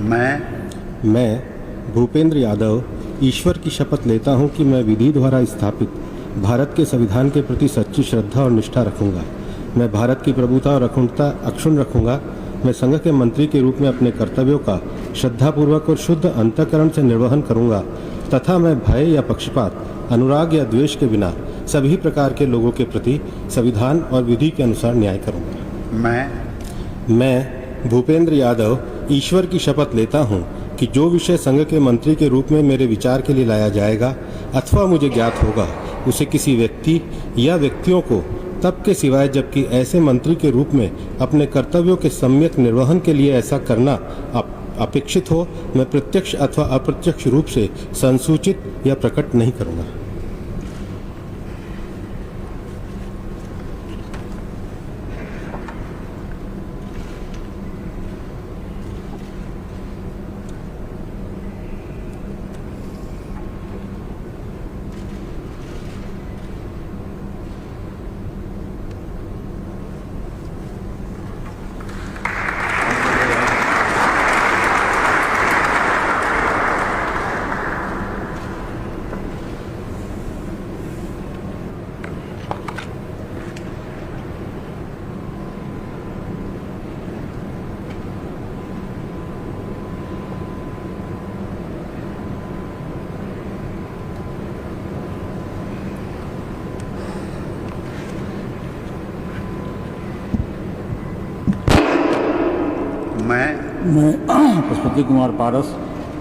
मैं भूपेंद्र यादव ईश्वर की शपथ लेता हूं कि मैं विधि द्वारा स्थापित भारत के संविधान के प्रति सच्ची श्रद्धा और निष्ठा रखूंगा। मैं भारत की प्रभुता और अखंडता अक्षुण्ण रखूंगा। मैं संघ के मंत्री के रूप में अपने कर्तव्यों का श्रद्धापूर्वक और शुद्ध अंतःकरण से निर्वहन करूंगा तथा मैं भय या पक्षपात, अनुराग या द्वेष के बिना सभी प्रकार के लोगों के प्रति संविधान और विधि के अनुसार न्याय करूंगा। मैं भूपेंद्र यादव ईश्वर की शपथ लेता हूं कि जो विषय संघ के मंत्री के रूप में मेरे विचार के लिए लाया जाएगा अथवा मुझे ज्ञात होगा, उसे किसी व्यक्ति या व्यक्तियों को तब के सिवाय जबकि ऐसे मंत्री के रूप में अपने कर्तव्यों के सम्यक निर्वहन के लिए ऐसा करना अपेक्षित हो, मैं प्रत्यक्ष अथवा अप्रत्यक्ष रूप से संसूचित या प्रकट नहीं करूंगा। मैं पशुपति कुमार पारस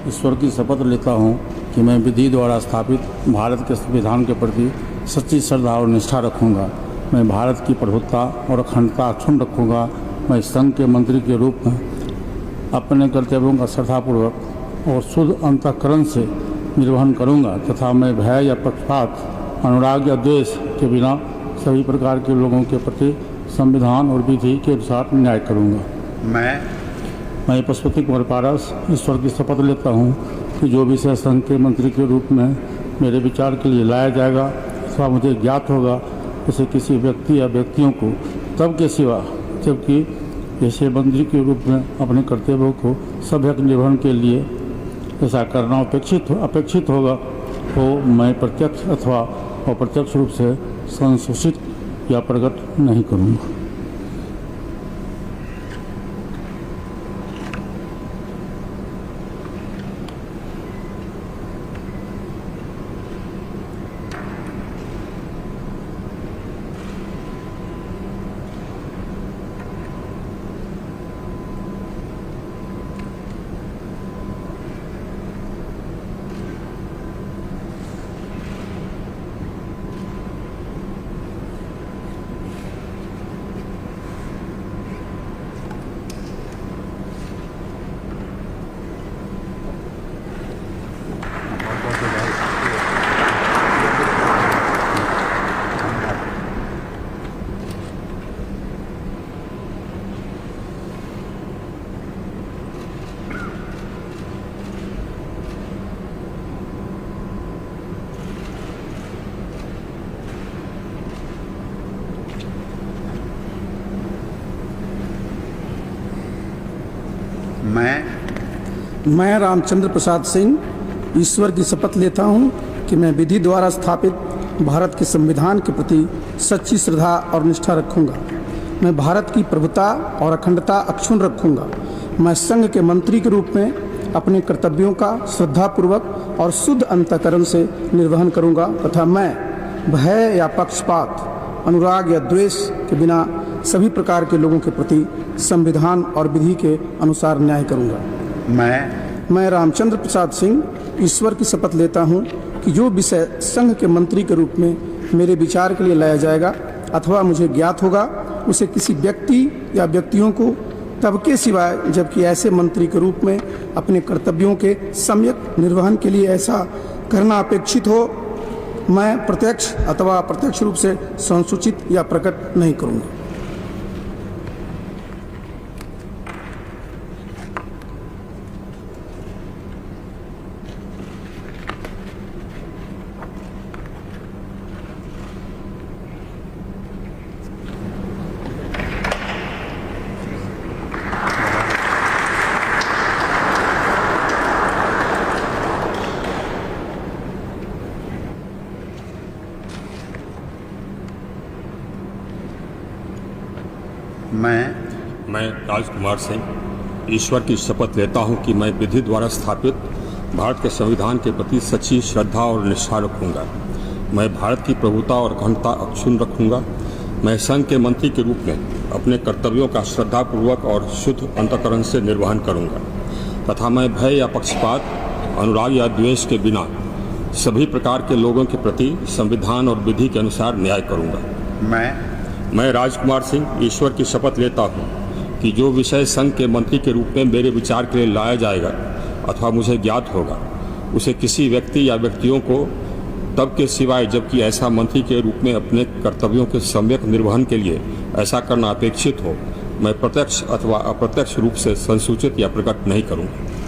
ईश्वर की शपथ लेता हूँ कि मैं विधि द्वारा स्थापित भारत के संविधान के प्रति सच्ची श्रद्धा और निष्ठा रखूँगा। मैं भारत की प्रभुता और अखंडता अक्षुण्ण रखूँगा। मैं संघ के मंत्री के रूप में अपने कर्तव्यों का श्रद्धापूर्वक और शुद्ध अंतःकरण से निर्वहन करूँगा तथा मैं भय या पक्षपात, अनुराग या द्वेष के बिना सभी प्रकार के लोगों के प्रति संविधान और विधि के अनुसार न्याय करूँगा। मैं पशुपति कुमार पारस ईश्वर की शपथ लेता हूँ कि जो विषय संघ के मंत्री के रूप में मेरे विचार के लिए लाया जाएगा अथवा मुझे ज्ञात होगा, उसे किसी व्यक्ति या व्यक्तियों को तब के सिवा जबकि ऐसे मंत्री के रूप में अपने कर्तव्यों को सभ्यक निर्वहन के लिए ऐसा करना अपेक्षित होगा हो, मैं प्रत्यक्ष अथवा अप्रत्यक्ष रूप से संसूचित या प्रकट नहीं करूँगा। मैं रामचंद्र प्रसाद सिंह ईश्वर की शपथ लेता हूं कि मैं विधि द्वारा स्थापित भारत के संविधान के प्रति सच्ची श्रद्धा और निष्ठा रखूंगा। मैं भारत की प्रभुता और अखंडता अक्षुण्ण रखूंगा। मैं संघ के मंत्री के रूप में अपने कर्तव्यों का श्रद्धापूर्वक और शुद्ध अंतःकरण से निर्वहन करूंगा तथा मैं भय या पक्षपात, अनुराग या द्वेष के बिना सभी प्रकार के लोगों के प्रति संविधान और विधि के अनुसार न्याय करूंगा। मैं रामचंद्र प्रसाद सिंह ईश्वर की शपथ लेता हूं कि जो विषय संघ के मंत्री के रूप में मेरे विचार के लिए लाया जाएगा अथवा मुझे ज्ञात होगा, उसे किसी व्यक्ति या व्यक्तियों को तब के सिवाय जबकि ऐसे मंत्री के रूप में अपने कर्तव्यों के सम्यक निर्वहन के लिए ऐसा करना अपेक्षित हो, मैं प्रत्यक्ष अथवा अप्रत्यक्ष रूप से संसूचित या प्रकट नहीं करूँगा। मैं राजकुमार सिंह ईश्वर की शपथ लेता हूं कि मैं विधि द्वारा स्थापित भारत के संविधान के प्रति सच्ची श्रद्धा और निष्ठा रखूंगा। मैं भारत की प्रभुता और अखंडता अक्षुण्ण रखूंगा। मैं संघ के मंत्री के रूप में अपने कर्तव्यों का श्रद्धापूर्वक और शुद्ध अंतःकरण से निर्वहन करूंगा तथा मैं भय या पक्षपात, अनुराग या द्वेष के बिना सभी प्रकार के लोगों के प्रति संविधान और विधि के अनुसार न्याय करूंगा। मैं राजकुमार सिंह ईश्वर की शपथ लेता हूं कि जो विषय संघ के मंत्री के रूप में मेरे विचार के लिए लाया जाएगा अथवा मुझे ज्ञात होगा उसे किसी व्यक्ति या व्यक्तियों को तब के सिवाय जबकि ऐसा मंत्री के रूप में अपने कर्तव्यों के सम्यक निर्वहन के लिए ऐसा करना अपेक्षित हो मैं प्रत्यक्ष अथवा अप्रत्यक्ष रूप से संसूचित या प्रकट नहीं करूँगा।